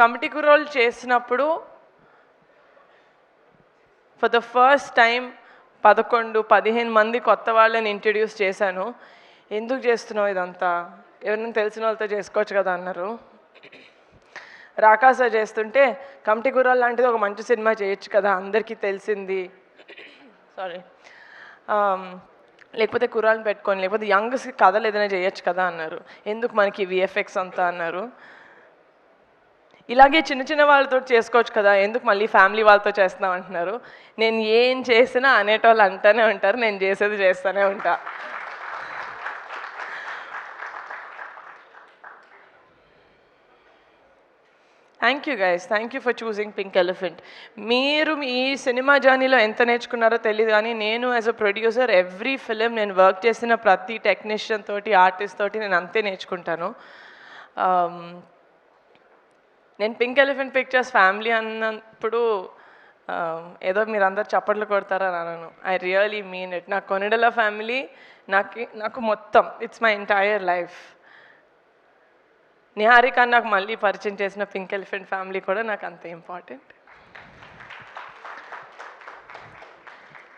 Committee కుర్రోళ్ళు చేసినప్పుడు for the first time 11-15 మంది కొత్త వాళ్ళని ఇంట్రడ్యూస్ చేశాను. ఎందుకు చేస్తున్నావు ఇదంతా, ఎవరైనా తెలిసిన వాళ్ళతో చేసుకోవచ్చు కదా అన్నారు. రాకాస చేస్తుంటే కమిటీ కుర్రాళ్ళు లాంటిది ఒక మంచి సినిమా చేయొచ్చు కదా, అందరికీ తెలిసింది, సారీ, లేకపోతే కుర్రాళ్ళని పెట్టుకొని, లేకపోతే యంగ్స్కి కథలు ఏదైనా చేయొచ్చు కదా అన్నారు. ఎందుకు మనకి విఎఫ్ఎక్స్ అంతా అన్నారు. ఇలాగే చిన్న చిన్న వాళ్ళతో చేసుకోవచ్చు కదా, ఎందుకు మళ్ళీ ఫ్యామిలీ వాళ్ళతో చేస్తున్నాం అంటున్నారు. నేను ఏం చేసినా అనేటోళ్ళు అంటూనే ఉంటారు, నేను చేసేది చేస్తూనే ఉంటా. Thank you guys, thank you for choosing pink elephant. మీరు ఈ సినిమా జర్నీలో ఎంత నేర్చుకున్నారో తెలియదు, కానీ నేను as a producer every film నేను వర్క్ చేసిన ప్రతి టెక్నీషియన్ తోటి, ఆర్టిస్ట్ తోటి నేను అంతే నేర్చుకుంటాను. నేను పింక్ ఎలిఫెంట్ పిక్చర్స్ ఫ్యామిలీ అన్నప్పుడు ఏదో మీరు అందరు చప్పట్లు కొడతారని అనను. I really mean it. నాకు కొనిడెల ఫ్యామిలీ నాకు మొత్తం, it's my entire life. Niharika నాకు మళ్ళీ పరిచయం చేసిన పింక్ ఎలిఫెంట్ ఫ్యామిలీ కూడా నాకు అంత ఇంపార్టెంట్.